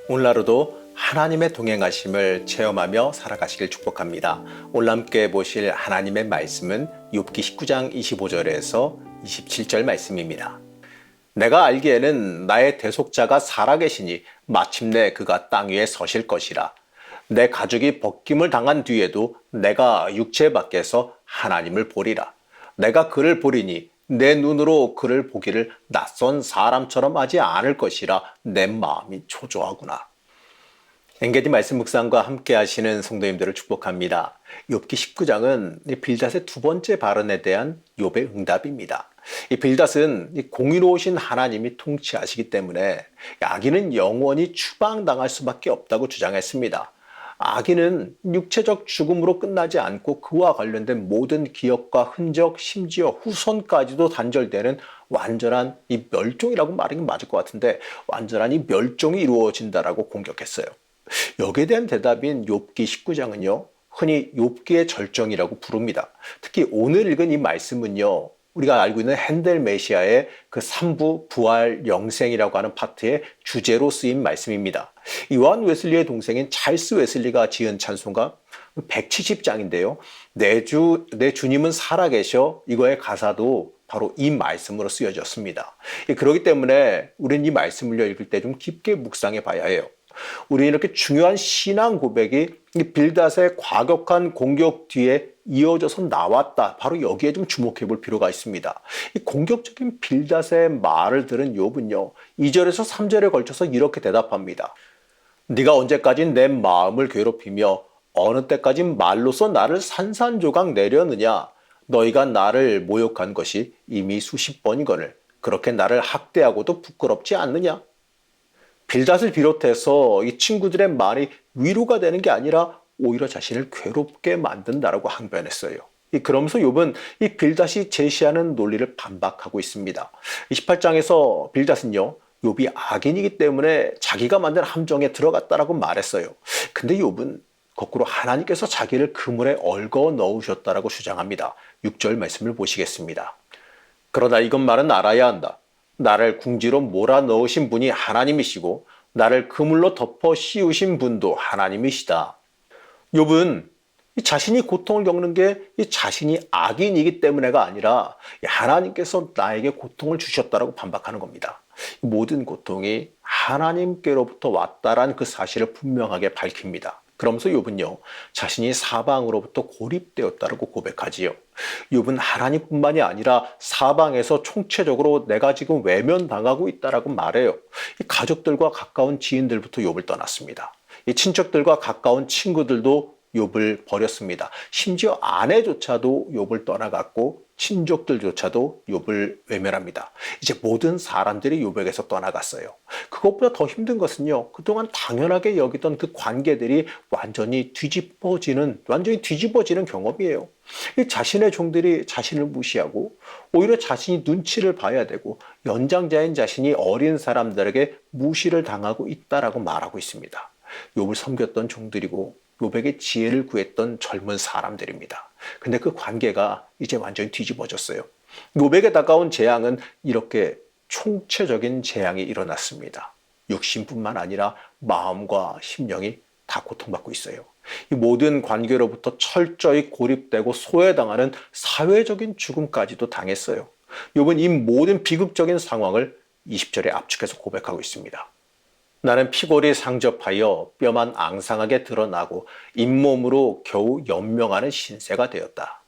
오늘 하루도 하나님의 동행하심을 체험하며 살아가시길 축복합니다. 오늘 함께 보실 하나님의 말씀은 욥기 19장 25절에서 27절 말씀입니다. 내가 알기에는 나의 대속자가 살아계시니 마침내 그가 땅 위에 서실 것이라. 내 가죽이 벗김을 당한 뒤에도 내가 육체 밖에서 하나님을 보리라. 내가 그를 보리니 내 눈으로 그를 보기를 낯선 사람처럼 하지 않을 것이라. 내 마음이 초조하구나. 엔게디 말씀 묵상과 함께 하시는 성도님들을 축복합니다. 욥기 19장은 빌닷의 두 번째 발언에 대한 욥의 응답입니다. 이 빌닷은 공의로우신 하나님이 통치하시기 때문에 악인은 영원히 추방당할 수밖에 없다고 주장했습니다. 악인은 육체적 죽음으로 끝나지 않고 그와 관련된 모든 기억과 흔적, 심지어 후손까지도 단절되는 완전한 이 멸종이라고 말하는 게 맞을 것 같은데 완전한 이 멸종이 이루어진다라고 공격했어요. 여기에 대한 대답인 욥기 19장은요. 흔히 욥기의 절정이라고 부릅니다. 특히 오늘 읽은 이 말씀은요. 우리가 알고 있는 핸델 메시아의 그 3부 부활 영생이라고 하는 파트의 주제로 쓰인 말씀입니다. 요한 웨슬리의 동생인 찰스 웨슬리가 지은 찬송가 170장인데요. 내 주님은 살아계셔. 이거의 가사도 바로 이 말씀으로 쓰여졌습니다. 그렇기 때문에 우리는 이 말씀을 읽을 때 좀 깊게 묵상해 봐야 해요. 우리는 이렇게 중요한 신앙 고백이 빌닷의 과격한 공격 뒤에 이어져서 나왔다. 바로 여기에 좀 주목해 볼 필요가 있습니다. 이 공격적인 빌닷의 말을 들은 욥은요. 2절에서 3절에 걸쳐서 이렇게 대답합니다. 네가 언제까지 내 마음을 괴롭히며 어느 때까지 말로써 나를 산산조각 내려느냐. 너희가 나를 모욕한 것이 이미 수십 번이거늘 그렇게 나를 학대하고도 부끄럽지 않느냐. 빌닷을 비롯해서 이 친구들의 말이 위로가 되는 게 아니라 오히려 자신을 괴롭게 만든다라고 항변했어요. 그러면서 욥은 이 빌닷이 제시하는 논리를 반박하고 있습니다. 28장에서 빌닷은요. 욥이 악인이기 때문에 자기가 만든 함정에 들어갔다라고 말했어요. 근데 욥은 거꾸로 하나님께서 자기를 그물에 얽어 넣으셨다라고 주장합니다. 6절 말씀을 보시겠습니다. 그러나 이것만은 알아야 한다. 나를 궁지로 몰아넣으신 분이 하나님이시고 나를 그물로 덮어 씌우신 분도 하나님이시다. 욥은 자신이 고통을 겪는 게 자신이 악인이기 때문에가 아니라 하나님께서 나에게 고통을 주셨다라고 반박하는 겁니다. 모든 고통이 하나님께로부터 왔다라는 그 사실을 분명하게 밝힙니다. 그러면서 욥은요. 자신이 사방으로부터 고립되었다라고 고백하지요. 욥은 하나님뿐만이 아니라 사방에서 총체적으로 내가 지금 외면당하고 있다라고 말해요. 이 가족들과 가까운 지인들부터 욥을 떠났습니다. 이 친척들과 가까운 친구들도 욥을 버렸습니다. 심지어 아내조차도 욥을 떠나갔고 친족들조차도 욥을 외면합니다. 이제 모든 사람들이 욥에게서 떠나갔어요. 그것보다 더 힘든 것은요. 그동안 당연하게 여기던 그 관계들이 완전히 뒤집어지는 경험이에요. 자신의 종들이 자신을 무시하고 오히려 자신이 눈치를 봐야 되고 연장자인 자신이 어린 사람들에게 무시를 당하고 있다라고 말하고 있습니다. 욥을 섬겼던 종들이고 욥에게 지혜를 구했던 젊은 사람들입니다. 근데 그 관계가 이제 완전히 뒤집어졌어요. 욥에게 다가온 재앙은 이렇게 총체적인 재앙이 일어났습니다. 육신뿐만 아니라 마음과 심령이 다 고통받고 있어요. 이 모든 관계로부터 철저히 고립되고 소외당하는 사회적인 죽음까지도 당했어요. 욥은 이 모든 비극적인 상황을 20절에 압축해서 고백하고 있습니다. 나는 피골이 상접하여 뼈만 앙상하게 드러나고 잇몸으로 겨우 연명하는 신세가 되었다.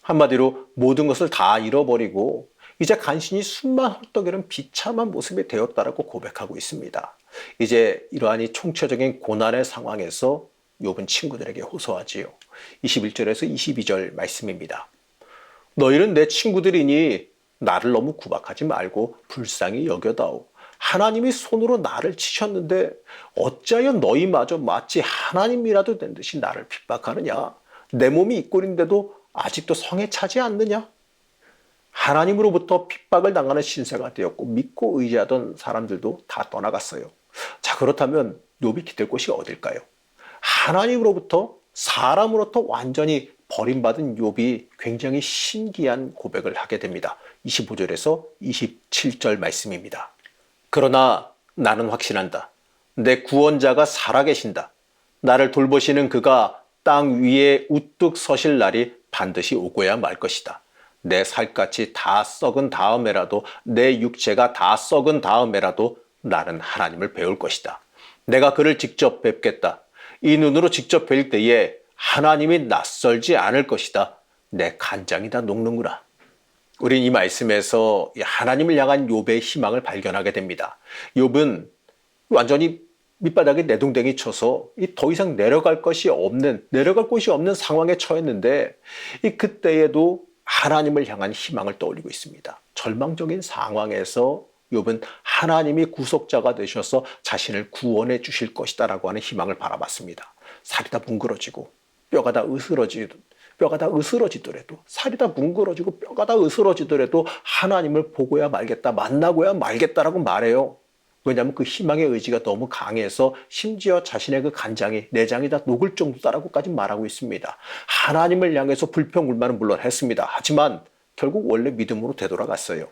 한마디로 모든 것을 다 잃어버리고 이제 간신히 숨만 헐떡이는 비참한 모습이 되었다라고 고백하고 있습니다. 이제 이러한 이 총체적인 고난의 상황에서 욥은 친구들에게 호소하지요. 21절에서 22절 말씀입니다. 너희는 내 친구들이니 나를 너무 구박하지 말고 불쌍히 여겨다오. 하나님이 손으로 나를 치셨는데 어찌하여 너희마저 마치 하나님이라도 된 듯이 나를 핍박하느냐? 내 몸이 이 꼴인데도 아직도 성에 차지 않느냐? 하나님으로부터 핍박을 당하는 신세가 되었고 믿고 의지하던 사람들도 다 떠나갔어요. 자, 그렇다면 욥이 기댈 곳이 어딜까요? 하나님으로부터 사람으로부터 완전히 버림받은 욥이 굉장히 신기한 고백을 하게 됩니다. 25절에서 27절 말씀입니다. 그러나 나는 확신한다. 내 구원자가 살아계신다. 나를 돌보시는 그가 땅 위에 우뚝 서실 날이 반드시 오고야 말 것이다. 내 살갗이 다 썩은 다음에라도, 내 육체가 다 썩은 다음에라도 나는 하나님을 배울 것이다. 내가 그를 직접 뵙겠다. 이 눈으로 직접 뵐 때에 하나님이 낯설지 않을 것이다. 내 간장이 다 녹는구나. 우린 이 말씀에서 하나님을 향한 욥의 희망을 발견하게 됩니다. 욥은 완전히 밑바닥에 내동댕이 쳐서 더 이상 내려갈 곳이 없는 상황에 처했는데, 그때에도 하나님을 향한 희망을 떠올리고 있습니다. 절망적인 상황에서 욥은 하나님이 구속자가 되셔서 자신을 구원해 주실 것이다라고 하는 희망을 바라봤습니다. 살이 다 뭉그러지고 뼈가 다 으스러지더라도, 살이 다 뭉그러지고 뼈가 다 으스러지더라도 하나님을 보고야 말겠다, 만나고야 말겠다라고 말해요. 왜냐하면 그 희망의 의지가 너무 강해서 심지어 자신의 그 간장이, 내장이 다 녹을 정도다라고까지 말하고 있습니다. 하나님을 향해서 불평불만은 물론 했습니다. 하지만 결국 원래 믿음으로 되돌아갔어요.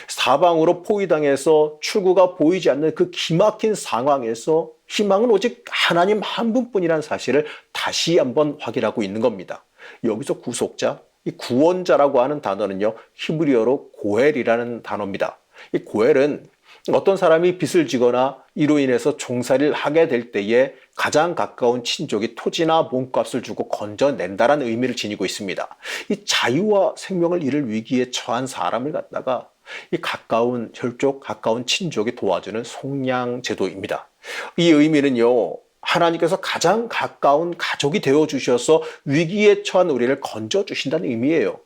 사방으로 포위당해서 출구가 보이지 않는 그 기막힌 상황에서 희망은 오직 하나님 한 분뿐이라는 사실을 다시 한번 확인하고 있는 겁니다. 여기서 구속자, 이 구원자라고 하는 단어는요, 히브리어로 고엘이라는 단어입니다. 이 고엘은 어떤 사람이 빚을 지거나 이로 인해서 종살이를 하게 될 때에 가장 가까운 친족이 토지나 몸값을 주고 건져낸다라는 의미를 지니고 있습니다. 이 자유와 생명을 잃을 위기에 처한 사람을 갖다가 이 가까운 혈족, 가까운 친족이 도와주는 속량 제도입니다. 이 의미는요, 하나님께서 가장 가까운 가족이 되어주셔서 위기에 처한 우리를 건져주신다는 의미예요.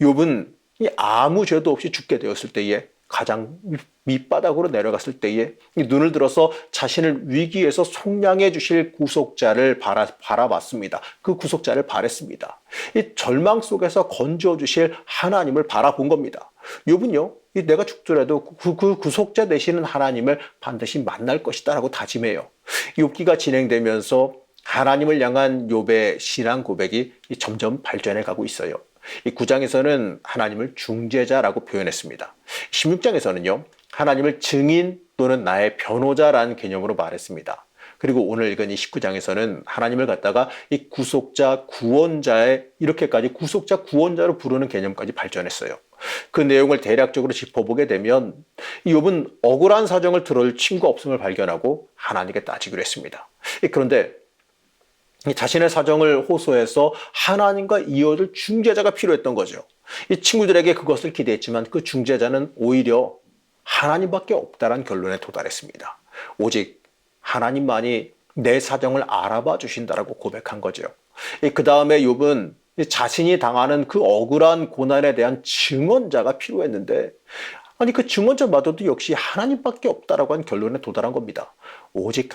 욥은 아무 죄도 없이 죽게 되었을 때에, 가장 밑바닥으로 내려갔을 때에 눈을 들어서 자신을 위기에서 속량해 주실 구속자를 바라봤습니다. 그 구속자를 바랬습니다. 이 절망 속에서 건져 주실 하나님을 바라본 겁니다. 욥은요, 내가 죽더라도 그 구속자 되시는 하나님을 반드시 만날 것이다라고 다짐해요. 욥기가 진행되면서 하나님을 향한 욥의 신앙 고백이 점점 발전해 가고 있어요. 이 9장에서는 하나님을 중재자라고 표현했습니다. 16장에서는요, 하나님을 증인 또는 나의 변호자라는 개념으로 말했습니다. 그리고 오늘 읽은 이 19장에서는 하나님을 갖다가 이 구속자, 구원자의, 이렇게까지 구속자, 구원자로 부르는 개념까지 발전했어요. 그 내용을 대략적으로 짚어보게 되면 이 욥은 억울한 사정을 들을 친구 없음을 발견하고 하나님께 따지기로 했습니다. 그런데 자신의 사정을 호소해서 하나님과 이어줄 중재자가 필요했던 거죠. 이 친구들에게 그것을 기대했지만 그 중재자는 오히려 하나님밖에 없다라는 결론에 도달했습니다. 오직 하나님만이 내 사정을 알아봐 주신다라고 고백한 거죠. 그 다음에 욥은 자신이 당하는 그 억울한 고난에 대한 증언자가 필요했는데, 아니 그 증언자마저도 역시 하나님밖에 없다라고 한 결론에 도달한 겁니다. 오직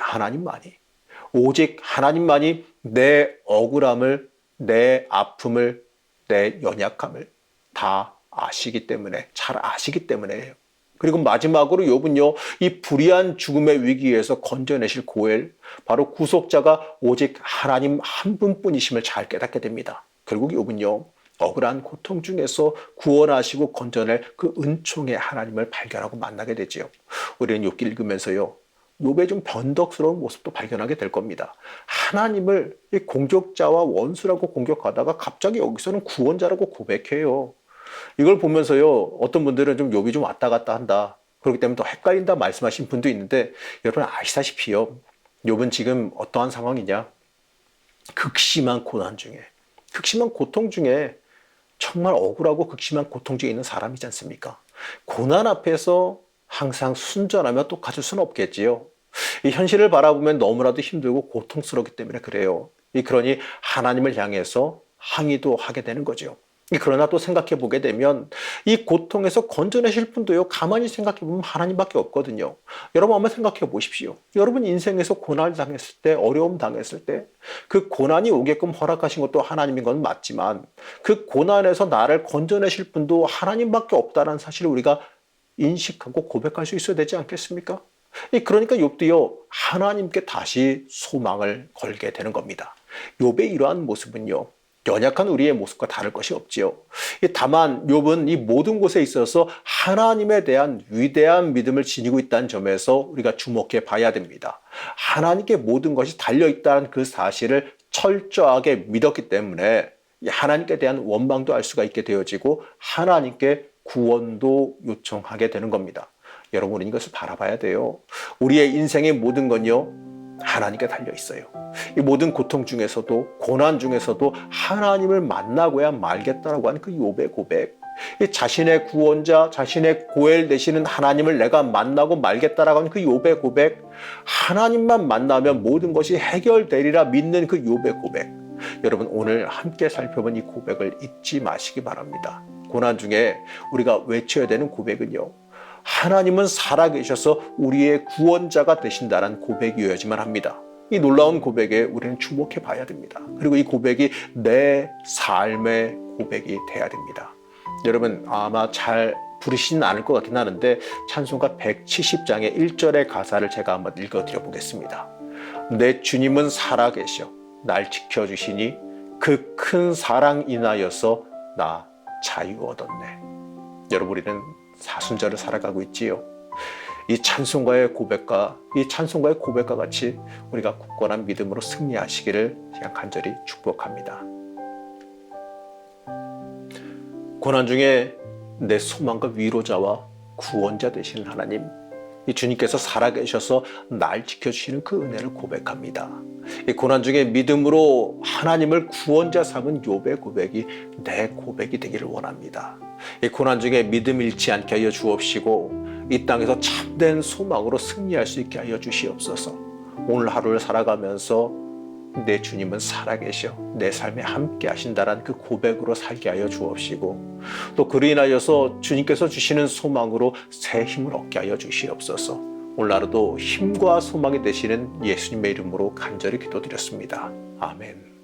하나님만이 내 억울함을, 내 아픔을, 내 연약함을 다 아시기 때문에, 잘 아시기 때문에요. 그리고 마지막으로 욥은요, 이 불의한 죽음의 위기에서 건져내실 고엘, 바로 구속자가 오직 하나님 한 분뿐이심을 잘 깨닫게 됩니다. 결국 욥은요, 억울한 고통 중에서 구원하시고 건져낼 그 은총의 하나님을 발견하고 만나게 되지요. 우리는 욥기 읽으면서요, 욥의 좀 변덕스러운 모습도 발견하게 될 겁니다. 하나님을 이 공격자와 원수라고 공격하다가 갑자기 여기서는 구원자라고 고백해요. 이걸 보면서요, 어떤 분들은 좀 욥이 좀 왔다 갔다 한다, 그렇기 때문에 더 헷갈린다 말씀하신 분도 있는데, 여러분 아시다시피요, 욥은 지금 어떠한 상황이냐, 극심한 고난 중에, 극심한 고통 중에, 정말 억울하고 극심한 고통 중에 있는 사람이지 않습니까? 고난 앞에서 항상 순전하며 똑같을 수는 없겠지요. 이 현실을 바라보면 너무나도 힘들고 고통스럽기 때문에 그래요. 그러니 하나님을 향해서 항의도 하게 되는 거죠. 그러나 또 생각해 보게 되면 이 고통에서 건져내실 분도요, 가만히 생각해 보면 하나님밖에 없거든요. 여러분 한번 생각해 보십시오. 여러분 인생에서 고난을 당했을 때, 어려움 당했을 때, 그 고난이 오게끔 허락하신 것도 하나님인 건 맞지만 그 고난에서 나를 건져내실 분도 하나님밖에 없다는 사실을 우리가 인식하고 고백할 수 있어야 되지 않겠습니까? 그러니까 욥도요, 하나님께 다시 소망을 걸게 되는 겁니다. 욥의 이러한 모습은요, 연약한 우리의 모습과 다를 것이 없지요. 다만 욥은 이 모든 곳에 있어서 하나님에 대한 위대한 믿음을 지니고 있다는 점에서 우리가 주목해 봐야 됩니다. 하나님께 모든 것이 달려있다는 그 사실을 철저하게 믿었기 때문에 하나님께 대한 원망도 알 수가 있게 되어지고 하나님께 구원도 요청하게 되는 겁니다. 여러분은 이것을 바라봐야 돼요. 우리의 인생의 모든 건요, 하나님께 달려 있어요. 이 모든 고통 중에서도, 고난 중에서도 하나님을 만나고야 말겠다라고 하는 그 욥의 고백, 이 자신의 구원자, 자신의 고엘 되시는 하나님을 내가 만나고 말겠다라고 하는 그 욥의 고백, 하나님만 만나면 모든 것이 해결되리라 믿는 그 욥의 고백, 여러분 오늘 함께 살펴본 이 고백을 잊지 마시기 바랍니다. 고난 중에 우리가 외쳐야 되는 고백은요, 하나님은 살아계셔서 우리의 구원자가 되신다는 고백이어야지만 합니다. 이 놀라운 고백에 우리는 주목해 봐야 됩니다. 그리고 이 고백이 내 삶의 고백이 돼야 됩니다. 여러분 아마 잘 부르시진 않을 것 같긴 하는데 찬송가 170장의 1절의 가사를 제가 한번 읽어드려 보겠습니다. 내 주님은 살아계셔 날 지켜주시니 그 큰 사랑 인하여서 나 자유 얻었네. 여러분 우리는 사순절을 살아가고 있지요. 이 찬송가의 고백과 같이 우리가 굳건한 믿음으로 승리하시기를 그냥 간절히 축복합니다. 고난 중에 내 소망과 위로자와 구원자 되시는 하나님, 이 주님께서 살아계셔서 날 지켜주시는 그 은혜를 고백합니다. 이 고난 중에 믿음으로 하나님을 구원자 삼은 욥의 고백이 내 고백이 되기를 원합니다. 이 고난 중에 믿음 잃지 않게 하여 주옵시고 이 땅에서 참된 소망으로 승리할 수 있게 하여 주시옵소서. 오늘 하루를 살아가면서 내 주님은 살아계셔 내 삶에 함께 하신다는 그 고백으로 살게 하여 주옵시고 또 그로 인하여서 주님께서 주시는 소망으로 새 힘을 얻게 하여 주시옵소서. 오늘 하루도 힘과 소망이 되시는 예수님의 이름으로 간절히 기도드렸습니다. 아멘.